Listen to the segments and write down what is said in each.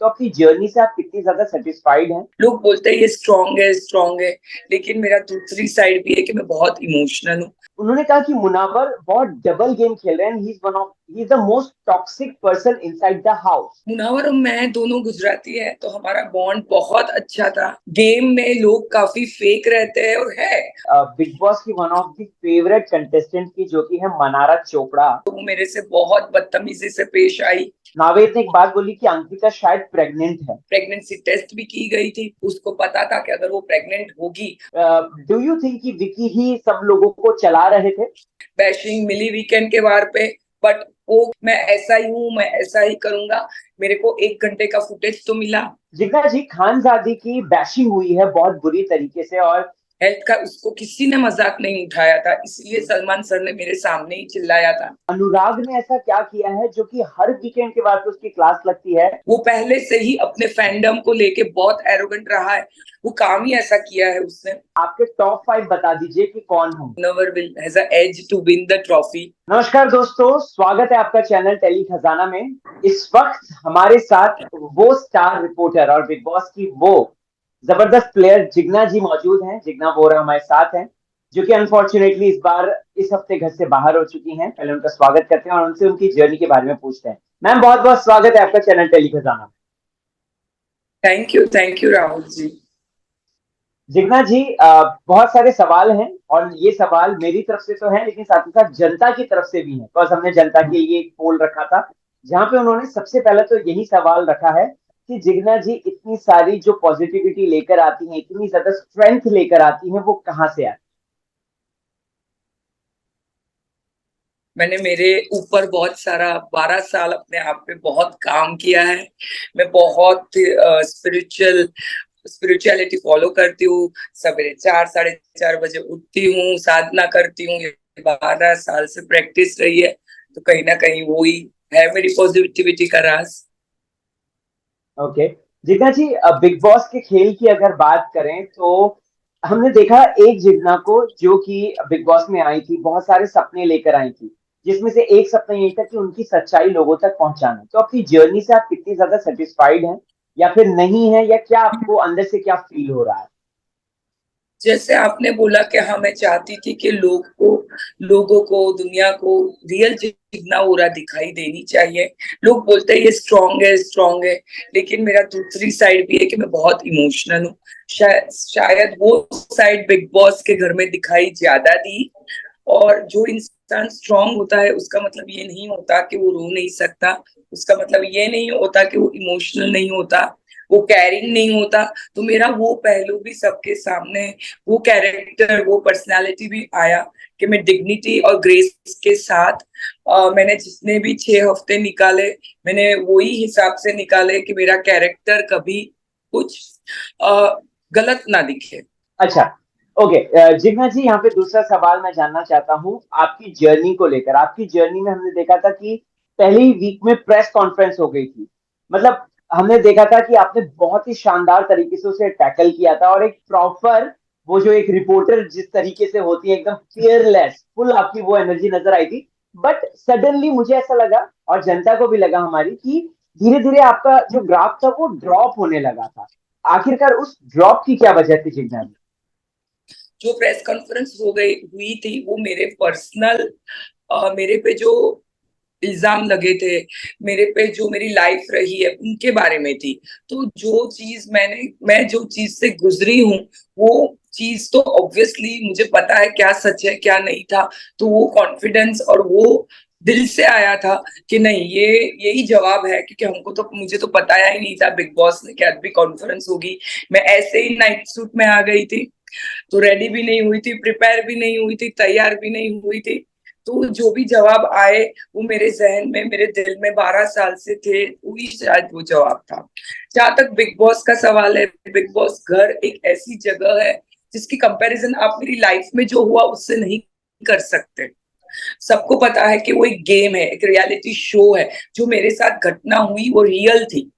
तो अपनी जर्नी से आप कितनी ज्यादा सेटिस्फाइड हैं? लोग बोलते हैं ये स्ट्रांग है, लेकिन मेरा दूसरी साइड भी है कि मैं बहुत इमोशनल हूँ। उन्होंने कहा कि मुनावर बहुत डबल गेम खेल रहे हैं, he is the most toxic person inside the house. Munawar और मैं दोनों गुजराती है, तो हमारा बॉन्ड बहुत अच्छा था। गेम में लोग काफी फेक रहते हैं और है। बिग बॉस की one of the favourite contestant की जो कि है मनारा चोपड़ा, तो वो मेरे से बहुत बदतमीजी से पेश आई। नावेद ने एक बात बोली कि अंकिता शायद प्रेग्नेंट है। प्रेगनेंसी टेस्ट भी की गई थी, उसको पता था कि अगर वो प्रेग्नेंट होगी। डू यू थिंक कि विकी ही सब लोगों को चला रहे थे? बैशिंग मिली वीकेंड के वार पे, बट वो मैं ऐसा ही हूँ, मैं ऐसा ही करूंगा। मेरे को 1 घंटे का फुटेज तो मिला। जिग्ना जी, खानजादी की बैशिंग हुई है बहुत बुरी तरीके से, और हेल्थ का उसको किसी ने मजाक नहीं उठाया था, इसलिए सलमान सर ने मेरे सामने ही चिल्लाया था। अनुराग ने ऐसा क्या किया है जो कि हर वीकेंड के बाद उसकी क्लास लगती है? वो पहले से ही अपने फैंडम को लेके बहुत एरोगेंट रहा है। वो काम ही ऐसा किया है उसने। आपके टॉप 5 बता दीजिए कि कौन हो। Never will has a edge to win the trophy. नमस्कार दोस्तों, स्वागत है आपका चैनल टेली खजाना में। इस वक्त हमारे साथ वो स्टार रिपोर्टर और बिग बॉस की वो जबरदस्त प्लेयर जिग्ना जी मौजूद हैं। जिग्ना वोरा हमारे साथ हैं, जो कि अनफॉर्चुनेटली इस हफ्ते घर से बाहर हो चुकी हैं। पहले उनका स्वागत करते हैं और उनसे उनकी जर्नी के बारे में पूछते हैं। मैम, बहुत बहुत स्वागत है आपका चैनल टेली खजाना में। थैंक यू राहुल जी। जिग्ना जी, बहुत सारे सवाल हैं और ये सवाल मेरी तरफ से तो है, लेकिन साथ ही साथ जनता की तरफ से भी है। बिकॉज हमने जनता के लिए एक पोल रखा था, जहां पे उन्होंने सबसे पहले तो यही सवाल रखा है कि जिग्ना जी इतनी सारी जो पॉजिटिविटी लेकर आती हैं, इतनी ज्यादा स्ट्रेंथ लेकर आती हैं, वो कहाँ से आती? मैंने मेरे ऊपर बहुत सारा 12 साल अपने आप पे बहुत काम किया है। मैं बहुत स्पिरिचुअलिटी फॉलो करती हूँ। सवेरे 4 साढ़े 4 बजे उठती हूँ, साधना करती हूँ। ये 12 साल से प्रैक्टिस रही है, तो कहीं ना कहीं वो ही है मेरी पॉजिटिविटी का राज। ओके। जिग्ना जी, बिग बॉस के खेल की अगर बात करें तो हमने देखा एक जिग्ना को जो कि बिग बॉस में आई थी, बहुत सारे सपने लेकर आई थी, जिसमें से एक सपना ये था कि उनकी सच्चाई लोगों तक पहुंचाना। तो अपनी जर्नी से आप कितनी ज्यादा सेटिस्फाइड हैं, या फिर नहीं है, या क्या आपको अंदर से क्या फील हो रहा है? जैसे आपने बोला कि हाँ, मैं चाहती थी कि लोगों को, दुनिया को रियल जिग्ना ओरा दिखाई देनी चाहिए। लोग बोलते हैं ये स्ट्रांग है, लेकिन मेरा दूसरी साइड भी है कि मैं बहुत इमोशनल हूँ। शायद वो साइड बिग बॉस के घर में दिखाई ज्यादा दी। और जो इंसान स्ट्रांग होता है, उसका मतलब ये नहीं होता कि वो रो नहीं सकता। उसका मतलब ये नहीं होता कि वो इमोशनल नहीं होता, वो कैरिंग नहीं होता। तो मेरा वो पहलू भी सबके सामने, वो कैरेक्टर, वो पर्सनालिटी भी आया कि मैं डिग्निटी और ग्रेस के साथ मैंने जितने भी 6 हफ्ते निकाले, मैंने वही हिसाब से निकाले कि मेरा कैरेक्टर कभी कुछ गलत ना दिखे। अच्छा, ओके। जिग्ना जी, यहाँ पे दूसरा सवाल मैं जानना चाहता हूँ आपकी जर्नी को लेकर। आपकी जर्नी में हमने देखा था कि पहली वीक में प्रेस कॉन्फ्रेंस हो गई थी। मतलब हमने देखा था कि आपने बहुत ही शानदार तरीके से उसे टैकल किया था, और एक प्रॉपर, वो जो एक रिपोर्टर जिस तरीके से होती है, एकदम फियरलेस, फुल आपकी वो एनर्जी नजर आई थी। बट सडनली मुझे ऐसा लगा, और जनता को भी लगा हमारी, कि धीरे धीरे आपका जो ग्राफ था वो ड्रॉप होने लगा था। आखिरकार उस ड्रॉप की क्या वजह थी जिग्ना जी? जो प्रेस कॉन्फ्रेंस हुई थी, वो मेरे पर्सनल, मेरे पे जो इल्जाम लगे थे, मेरे पे जो मेरी लाइफ रही है उनके बारे में थी। तो जो चीज मैं जो चीज से गुजरी हूँ, वो चीज तो ऑब्वियसली मुझे पता है क्या सच है क्या नहीं था। तो वो कॉन्फिडेंस और वो दिल से आया था कि नहीं, ये यही जवाब है। क्योंकि हमको तो, मुझे तो बताया ही नहीं था बिग बॉस ने कि आज भी कॉन्फ्रेंस होगी। मैं ऐसे ही नाइट सूट में आ गई थी, तो रेडी भी नहीं हुई थी, प्रिपेयर भी नहीं हुई थी, तैयार भी नहीं हुई थी। तो जो भी जवाब आए, वो मेरे जहन में, मेरे दिल में 12 साल से थे, वही शायद वो जवाब था। जहां तक बिग बॉस का सवाल है, बिग बॉस घर एक ऐसी जगह है जिसकी कंपैरिजन आप मेरी लाइफ में जो हुआ उससे नहीं कर सकते। सबको पता है कि वो एक गेम है, एक रियलिटी शो है। जो मेरे साथ घटना हुई वो रियल थी।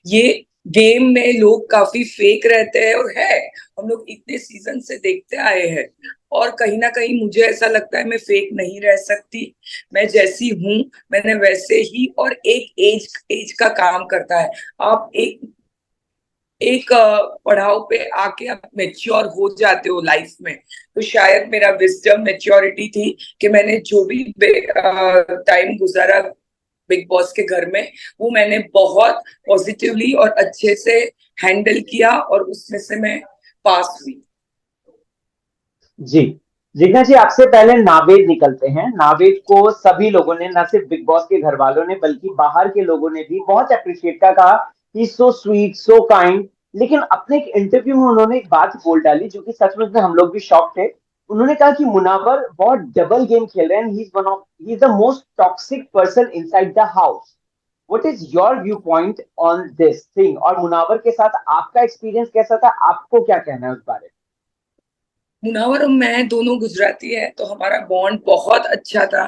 ये गेम में लोग काफी फेक रहते हैं और है, हम लोग इतने सीजन से देखते आए हैं। और कहीं ना कहीं मुझे ऐसा लगता है मैं फेक नहीं रह सकती। मैं जैसी हूँ मैंने वैसे ही, और एक एज एज का काम करता है। आप एक एक पड़ाव पे आके आप मेच्योर हो जाते हो लाइफ में। तो शायद मेरा विजडम मेच्योरिटी थी कि मैंने जो भी टाइम गुजारा बिग बॉस के घर में, वो मैंने बहुत पॉजिटिवली और अच्छे से हैंडल किया, और उसमें से मैं पास हुई। जी। जिग्ना जी, आपसे पहले नावेद निकलते हैं। नावेद को सभी लोगों ने, ना सिर्फ बिग बॉस के घर वालों ने बल्कि बाहर के लोगों ने भी बहुत अप्रिशिएट का कहा कि सो स्वीट, सो काइंड। लेकिन अपने एक इंटरव्यू में उन्होंने एक बात बोल डाली जो कि सचमुच में हम लोग भी शॉक थे। उन्होंने कहा कि मुनावर बहुत डबल गेम खेल रहे हैं, he is the most toxic person inside the house. What is your view point on this thing? और मुनावर के साथ आपका एक्सपीरियंस कैसा था? आपको क्या कहना है उस बारे में? मुनावर और मैं दोनों गुजराती है, तो हमारा बॉन्ड बहुत अच्छा था।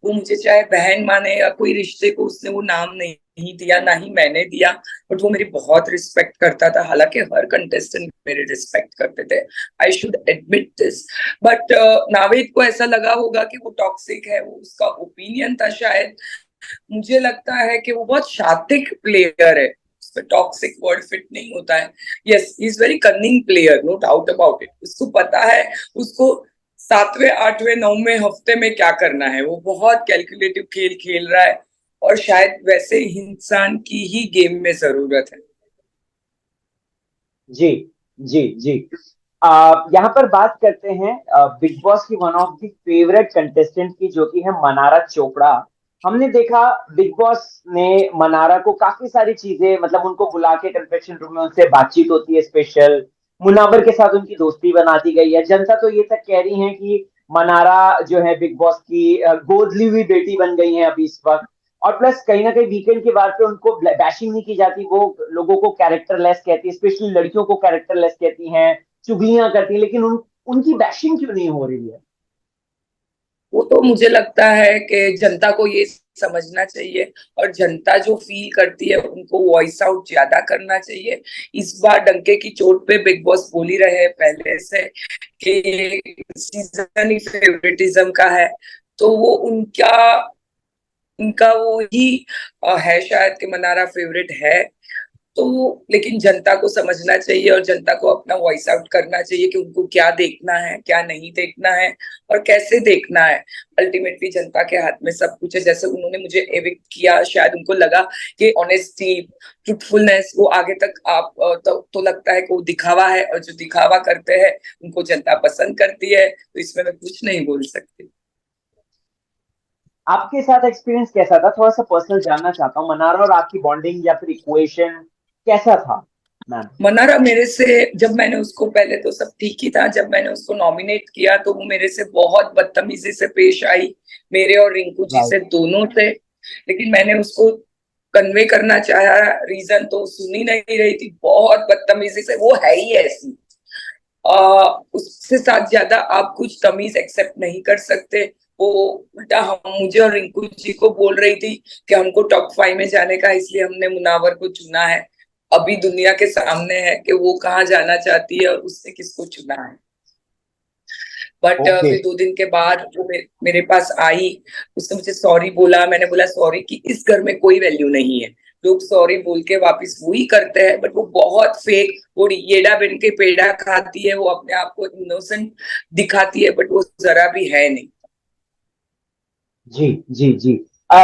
वो मुझे चाहे बहन माने या कोई रिश्ते को उसने वो नाम नहीं दिया, ना ही मैंने दिया। बट वो मेरी बहुत रिस्पेक्ट करता था, हालांकि हर कंटेस्टेंट मेरी रिस्पेक्ट करते थे। I should admit this. But Naved को ऐसा लगा होगा कि वो टॉक्सिक है, वो उसका ओपिनियन था शायद। मुझे लगता है कि वो बहुत शातिक प्लेयर है, उसमें टॉक्सिक वर्ड फिट नहीं होता है। Yes, he is very cunning player, no doubt about it. उसको पता है उसको सातवें आठवें नौवें हफ्ते में क्या करना है। वो बहुत कैलकुलेटिव खेल खेल रहा है, और शायद वैसे इंसान की ही गेम में जरूरत है। जी, जी, जी। यहाँ पर बात करते हैं बिग बॉस की one of the favourite contestant की, जो कि है मनारा चोपड़ा। हमने देखा बिग बॉस ने मनारा को काफी सारी चीजें, मतलब उनको बुला के कन्फेक्शन रूम में उनसे बातचीत होती है स्पेशल। मुनावर के साथ उनकी दोस्ती बना दी गई है। जनता तो ये तक कह रही है कि मनारा जो है बिग बॉस की गोद ली हुई बेटी बन गई है अभी इस वक्त। और प्लस कहीं ना कहीं वीकेंड के बाद पे उनको बैशिंग नहीं की जाती, वो लोगों को कैरेक्टरलेस कहती है, स्पेशली लड़कियों को कैरेक्टरलेस कहती हैं, चुगलियां करती हैं। लेकिन उनकी बैशिंग क्यों नहीं हो रही है? वो तो मुझे लगता है कि जनता को ये समझना चाहिए, और जनता जो फील करती है उनको वॉइस आउट ज्यादा करना चाहिए। इस बार डंके की चोट पे बिग बॉस बोल ही रहे हैं पहले से कि सीजन ही फेवरेटिज्म का है। तो वो उनका उनका वो ही है शायद कि मनारा फेवरेट है। तो लेकिन जनता को समझना चाहिए, और जनता को अपना वॉइस आउट करना चाहिए कि उनको क्या देखना है, क्या नहीं देखना है, और कैसे देखना है। अल्टीमेटली जनता के हाथ में सब कुछ है। जैसे उन्होंने मुझे एविक्ट किया, शायद उनको लगा कि ऑनेस्टी, ट्रूथफुलनेस वो आगे तक आप तो लगता है कि वो दिखावा है, और जो दिखावा करते हैं उनको जनता पसंद करती है। तो इसमें मैं कुछ नहीं बोल सकती। आपके साथ एक्सपीरियंस कैसा था? थोड़ा सा पर्सनल जानना चाहता हूँ। मनारा और आपकी बॉन्डिंग या फिर इक्वेशन कैसा था, मैम? मनारा मेरे से, जब मैंने उसको, पहले तो सब ठीक ही था, जब मैंने उसको नॉमिनेट किया तो वो मेरे से बहुत बदतमीजी से पेश आई। मेरे और रिंकू जी राइट। से, दोनों से। लेकिन मैंने उसको कन्वे करना चाहा, रीजन तो सुन ही नहीं रही थी, बहुत बदतमीजी से। वो है ही ऐसी। उससे साथ ज्यादा आप कुछ तमीज एक्सेप्ट नहीं कर सकते। वो उल्टा हम, मुझे और रिंकू जी को बोल रही थी कि हमको टॉप 5 में जाने का, इसलिए हमने मुनावर को चुना है। अभी दुनिया के सामने है कि वो कहाँ जाना चाहती है और उसने किसको चुना है। But okay. फिर 2 दिन के बाद वो मेरे पास आई। उसने मुझे सॉरी बोला। मैंने बोला सॉरी कि इस घर में कोई वैल्यू नहीं है। लोग सॉरी बोल के वापस वही करते हैं, बट वो बहुत फेक, वो येड़ा बिन के पेड़ा खाती है, वो अपने आप को इनोसेंट दिखाती है, बट वो जरा भी है नहीं। जी, जी, जी। अ,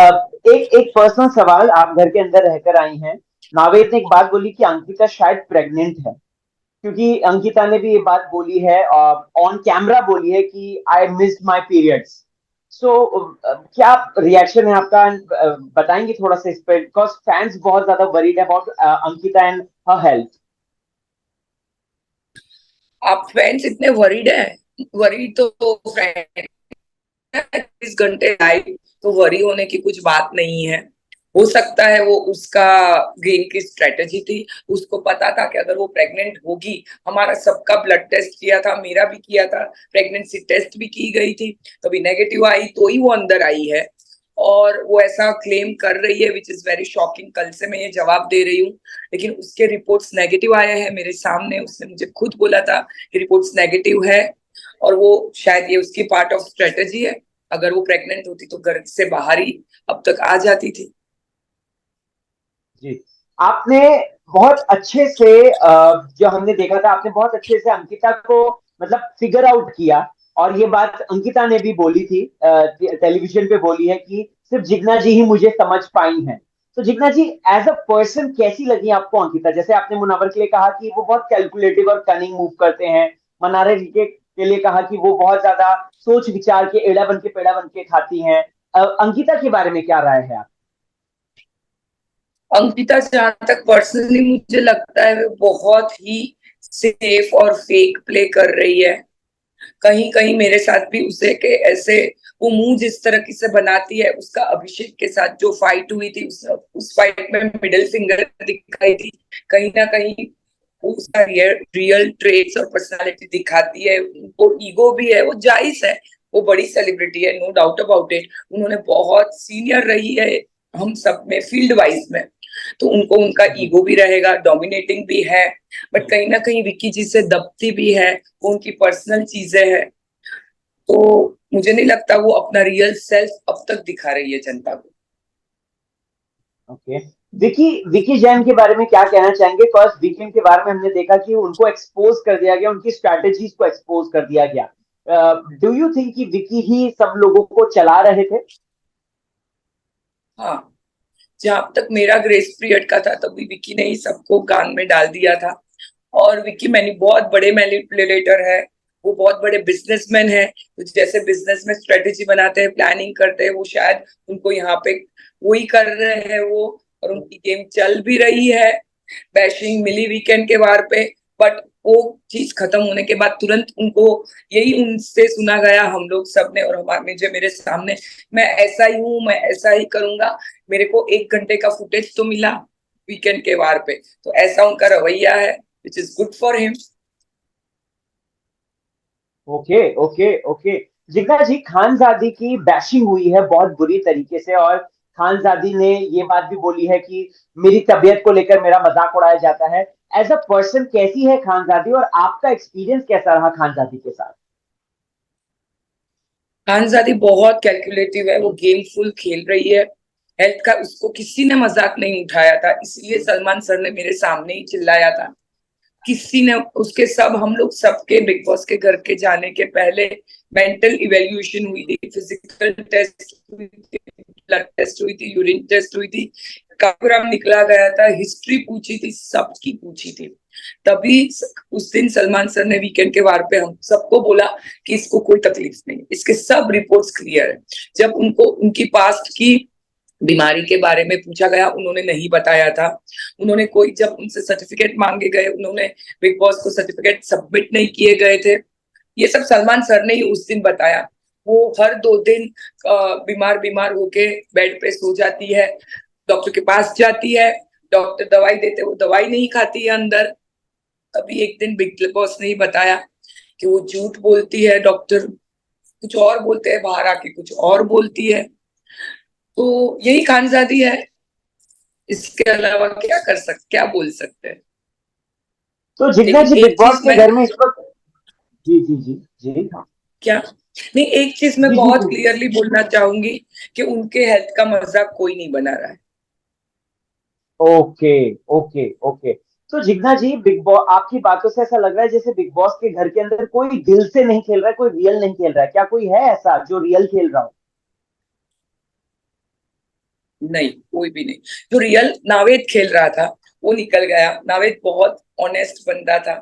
एक एक पर्सनल सवाल। आप घर के अंदर रहकर आई हैं। नावेद ने एक बात बोली कि अंकिता शायद प्रेग्नेंट है, क्योंकि अंकिता ने भी ये बात बोली है, ऑन कैमरा बोली है कि आई मिस्ड माय पीरियड्स। सो क्या रिएक्शन है आपका? बताएंगे थोड़ा सा इस पे, बिकॉज फैंस बहुत ज्यादा worried about Ankita and her health. आप फैंस इतने वरीड है? वरीड तो फ्रेंड 20 घंटे लाइव, तो वरी होने की कुछ बात नहीं है। हो सकता है वो उसका गेम की स्ट्रेटेजी थी। उसको पता था कि अगर वो प्रेग्नेंट होगी, हमारा सबका ब्लड टेस्ट किया था, मेरा भी किया था, प्रेगनेंसी टेस्ट भी की गई थी, तभी नेगेटिव आई तो ही वो अंदर आई है। और वो ऐसा क्लेम कर रही है, विच इज वेरी शॉकिंग। कल से मैं ये जवाब दे रही हूँ, लेकिन उसके रिपोर्ट्स नेगेटिव आए हैं मेरे सामने। उसने मुझे खुद बोला था कि रिपोर्ट्स नेगेटिव है। और वो शायद ये उसकी पार्ट ऑफ स्ट्रेटेजी है। अगर वो प्रेग्नेंट होती तो घर से बाहर ही अब तक आ जाती थी। जी, आपने बहुत अच्छे से जो हमने देखा था, आपने बहुत अच्छे से अंकिता को मतलब फिगर आउट किया। और ये बात अंकिता ने भी बोली थी, टेलीविजन पे बोली है कि सिर्फ जिग्ना जी ही मुझे समझ पाई हैं। तो जिग्ना जी, एज अ पर्सन कैसी लगी आपको अंकिता? जैसे आपने मुनावर के लिए कहा कि वो बहुत कैलकुलेटिव और कनिंग मूव करते हैं, मनारे जी के लिए कहा कि वो बहुत ज्यादा सोच विचार के एड़ा बन के पेड़ा बन के खाती हैं। अंकिता के बारे में क्या राय है आप? अंकिता जहां तक पर्सनली मुझे लगता है वो बहुत ही सेफ और फेक प्ले कर रही है। कहीं कहीं मेरे साथ भी उसे के ऐसे वो मुंह जिस तरह की से बनाती है, उसका अभिषेक के साथ जो फाइट हुई थी उस फाइट में मिडिल फिंगर दिखाई थी। कहीं ना कहीं वो उसका रियल ट्रेट्स और पर्सनालिटी दिखाती है। उनको ईगो भी है, वो जायज है। वो बड़ी सेलिब्रिटी है, नो डाउट अबाउट इट। उन्होंने बहुत सीनियर रही है हम सब में, फील्ड वाइज में। तो उनको उनका जी। ईगो भी रहेगा, डोमिनेटिंग भी है। बट कहीं ना कहीं विक्की जी से दबती भी है। वो उनकी पर्सनल चीजें हैं। तो मुझे नहीं लगता वो अपना रियल सेल्फ अब तक दिखा रही है जनता को। ओके। विकी विकी जैन के बारे में क्या कहना चाहेंगे? फर्स्ट वीकेंड के बारे में हमने देखा कि उनको एक्सपोज कर दिया गया, उनकी स्ट्रैटेजीज को एक्सपोज कर दिया गया। डू यू थिंक कि विकी ही सब लोगों को चला रहे थे? हाँ, जहां तक मेरा ग्रेस पीरियड का था तभी विकी ने ही सबको कान में डाल दिया था। और विकी मैनी बहुत बड़े मैनिपुलेटर है। वो बहुत बड़े बिजनेसमैन है। तो जैसे बिजनेस में स्ट्रेटेजी बनाते हैं, प्लानिंग करते हैं, वो शायद उनको यहाँ पे वही कर रहे हैं वो। और उनकी गेम चल भी रही है। बैशिंग मिली वीकेंड के वार पे। बट वो चीज खत्म होने के बाद तुरंत उनको यही उनसे सुना गया, हम लोग सब ने और हमारे मुझे मेरे सामने, मैं ऐसा ही हूँ, मैं ऐसा ही करूंगा। मेरे को 1 घंटे का फुटेज तो मिला वीकेंड के वार पे। तो ऐसा उनका रवैया है, which is good for him. Okay, okay, okay. Jigna ji, Khanzadi की बैशिंग हुई है बहुत बुरी तरीके से, और खानजादी ने ये बात भी बोली है कि मेरी तबीयत को लेकर मेरा मजाक उड़ाया जाता है। एज अ पर्सन कैसी है खानजादी, और आपका एक्सपीरियंस कैसा रहा खानजादी के साथ? खानजादी बहुत कैलकुलेटिव है, वो गेम फुल खेल रही है। हेल्थ का उसको किसी ने मजाक नहीं उठाया था, इसलिए सलमान सर ने मेरे सामने ही चिल्लाया था। किसी ने उसके सब हम लोग सबके बिग बॉस के घर के जाने के पहले मेंटल इवेल्युएशन हुई थी, फिजिकल टेस्ट हुई थी, ब्लड टेस्ट हुई थी, यूरिन टेस्ट हुई थी, कार्यक्रम निकला गया था, हिस्ट्री पूछी थी, सबकी पूछी थी। तभी उस दिन सलमान सर ने वीकेंड के वार पे हम सबको बोला कि इसको कोई तकलीफ नहीं, इसके सब रिपोर्ट्स क्लियर है। जब उनको उनकी पास्ट की बीमारी के बारे में पूछा गया, उन्होंने नहीं बताया था। उन्होंने कोई जब उनसे सर्टिफिकेट मांगे गए, उन्होंने बिग बॉस को सर्टिफिकेट सबमिट नहीं किए गए थे। ये सब सलमान सर ने ही उस दिन बताया। वो हर 2 दिन बीमार बीमार होके बेड पे सो जाती है, डॉक्टर के पास जाती है, डॉक्टर दवाई देते, वो दवाई नहीं खाती है अंदर। अभी एक दिन बिग बॉस ने ही बताया कि वो झूठ बोलती है, डॉक्टर कुछ और बोलते हैं, बाहर आके कुछ और बोलती है। तो यही खानजादी है। इसके अलावा क्या बोल सकते हैं। तो जिग्ना लेकिन जी, बिग एक बॉस चीज के मैं, घर में इस वक्त। जी, जी, जी, जी, क्या, नहीं, एक चीज मैं जी, जी, बहुत जी। क्लियरली बोलना चाहूंगी कि उनके हेल्थ का मजाक कोई नहीं बना रहा है। Okay, okay, okay. तो जिग्ना जी, बिग बॉस, आपकी बातों से ऐसा लग रहा है जैसे बिग बॉस के घर के अंदर कोई दिल से नहीं खेल रहा है, कोई रियल नहीं खेल रहा है। क्या कोई है ऐसा जो रियल खेल रहा हो? नहीं, कोई भी नहीं। जो रियल नावेद खेल रहा था वो निकल गया। नावेद बहुत ऑनेस्ट बंदा था।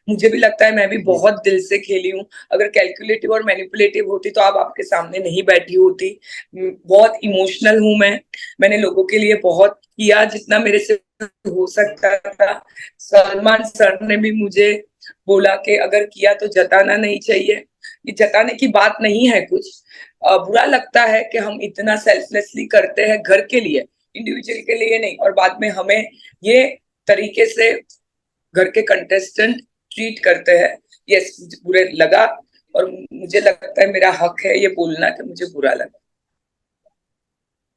मुझे भी लगता है मैं भी जी। बहुत दिल से खेली हूँ। अगर कैलकुलेटिव और मैनिपुलेटिव होती तो आप आपके सामने नहीं बैठी होती। बहुत इमोशनल हूं मैं। मैंने लोगों के लिए बहुत किया जितना मेरे से हो सकता था। सलमान सर ने भी मुझे बोला कि अगर किया तो जताना नहीं चाहिए। ये जताने की बात नहीं है कुछ। बुरा लगता है कि हम इतना सेल्फलेसली करते हैं घर के लिए, इंडिविजुअल के लिए नहीं, और बाद में हमें ये तरीके से घर के कंटेस्टेंट ट्रीट करते हैं। यस, मुझे बुरे लगा। और मुझे लगता है मेरा हक है ये बोलना कि मुझे बुरा लगा।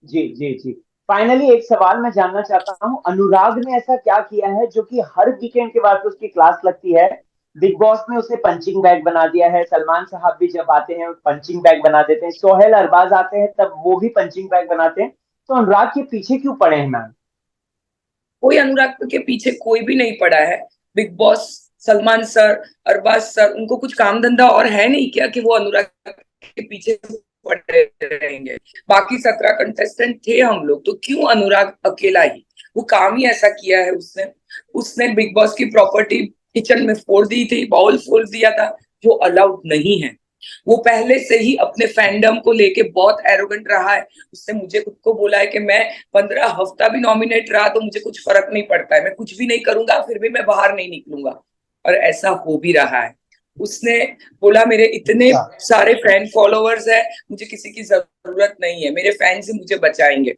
जी, जी, जी। फाइनली एक सवाल मैं जानना चाहता हूँ, अनुराग ने ऐसा क्या किया है जो कि हर वीकेंड के बाद उसकी क्लास लगती है, बिग बॉस में उसे पंचिंग बैग बना दिया है। सलमान साहब भी जब आते हैं पंचिंग बैग बना देते हैं। सोहेल अरबाज आते हैं तब वो भी पंचिंग बैग बनाते हैं। तो अनुराग के पीछे क्यों पड़े हैं मैम? कोई अनुराग के पीछे कोई भी नहीं पड़ा है। Big Boss, Salman sir, Arbaaz sir, उनको कुछ काम धंधा और है नहीं क्या कि वो अनुराग के पीछे पड़े रहेंगे? बाकी 17 कंटेस्टेंट थे हम लोग, तो क्यों अनुराग अकेला ही? वो काम ही ऐसा किया है उसने। उसने बिग बॉस की प्रॉपर्टी किचन में फोड़ दी थी, बाउल फोड़ दिया था, जो अलाउड नहीं है। वो पहले से ही अपने फैंडम को लेके बहुत एरोगेंट रहा है। उसने मुझे खुद को बोला है कि मैं 15 हफ्ता भी नॉमिनेट रहा तो मुझे कुछ फर्क नहीं पड़ता है, मैं कुछ भी नहीं करूंगा फिर भी मैं बाहर नहीं निकलूंगा। और ऐसा हो भी रहा है। उसने बोला मेरे इतने अच्छा। सारे फैन फॉलोअर्स है, मुझे किसी की जरूरत नहीं है, मेरे फैंस ही मुझे बचाएंगे।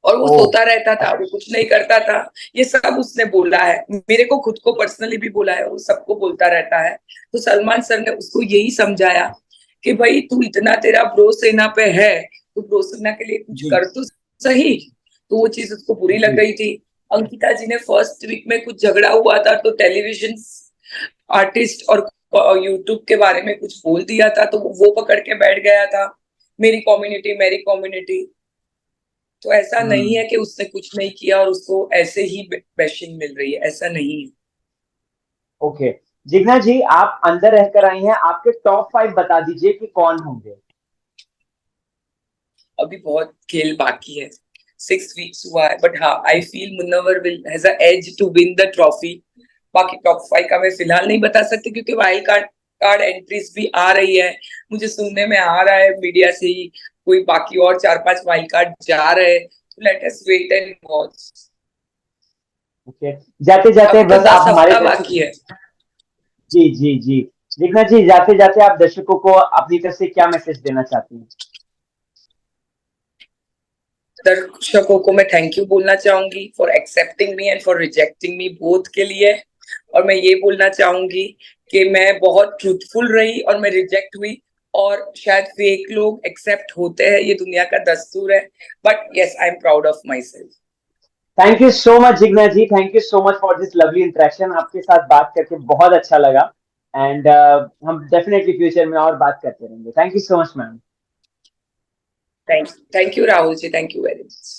और वो ओ। सोता रहता था, वो कुछ नहीं करता था। ये सब उसने बोला है, मेरे को खुद को पर्सनली भी बोला है, वो सबको बोलता रहता है। तो सलमान सर ने उसको यही समझाया कि भाई तू इतना, तेरा ब्रो सेना पे है, तू ब्रो सेना के लिए कुछ जी। कर तो सही। तो वो चीज उसको बुरी लग जी। रही थी। अंकिता जी ने फर्स्ट वीक में कुछ झगड़ा हुआ था तो टेलीविजन आर्टिस्ट और यूट्यूब के बारे में कुछ बोल दिया था, तो वो पकड़ के बैठ गया था, मेरी कम्युनिटी मेरी कम्युनिटी। तो ऐसा नहीं हम्म। है कि उसने कुछ नहीं किया और उसको ऐसे ही बैशिंग मिल रही है, ऐसा नहीं है। ओके। जिग्ना जी, आप अंदर रहकर आई हैं, आपके टॉप 5 बता दीजिए कि कौन होंगे। अभी बहुत खेल बाकी है, 6 वीक्स हुआ है, बट हाँ I feel Munawar will has a edge to win the trophy. बाकी टॉप 5 का मैं फिलहाल नहीं बता सकती क्योंकि वाइल्ड कार्ड कार्ड एंट्रीज भी आ रही है। मुझे सुनने में आ रहा है मीडिया से ही कोई बाकी और 4-5 वाइल्ड कार्ड जा रहे हैं, तो let us wait and watch. Okay. जाते जाते अभी तो बस आप 10 हमारे हफ्ता दर्शक। बाकी है। जी जी जी। जिग्ना जी, जाते जाते आप दर्शकों को अपनी तरफ से क्या मैसेज देना चाहती हैं? दर्शकों को मैं थैंक यू बोलना चाहूंगी for accepting me and for rejecting me, both के लिए। और मैं ये बोलना चाहूंगी कि मैं बहुत ट्रूथफुल रही और मैं रिजेक्ट हुई, और शायद फेक लोग एक्सेप्ट होते हैं, ये दुनिया का दस्तूर है। But yes, I am proud of myself. Thank you so much Jigna ji, thank you so much for this lovely interaction. आपके साथ बात करके बहुत अच्छा लगा। एंड हम डेफिनेटली फ्यूचर में और बात करते रहेंगे। Thank you so much ma'am. Thank you Rahul ji, thank you very much.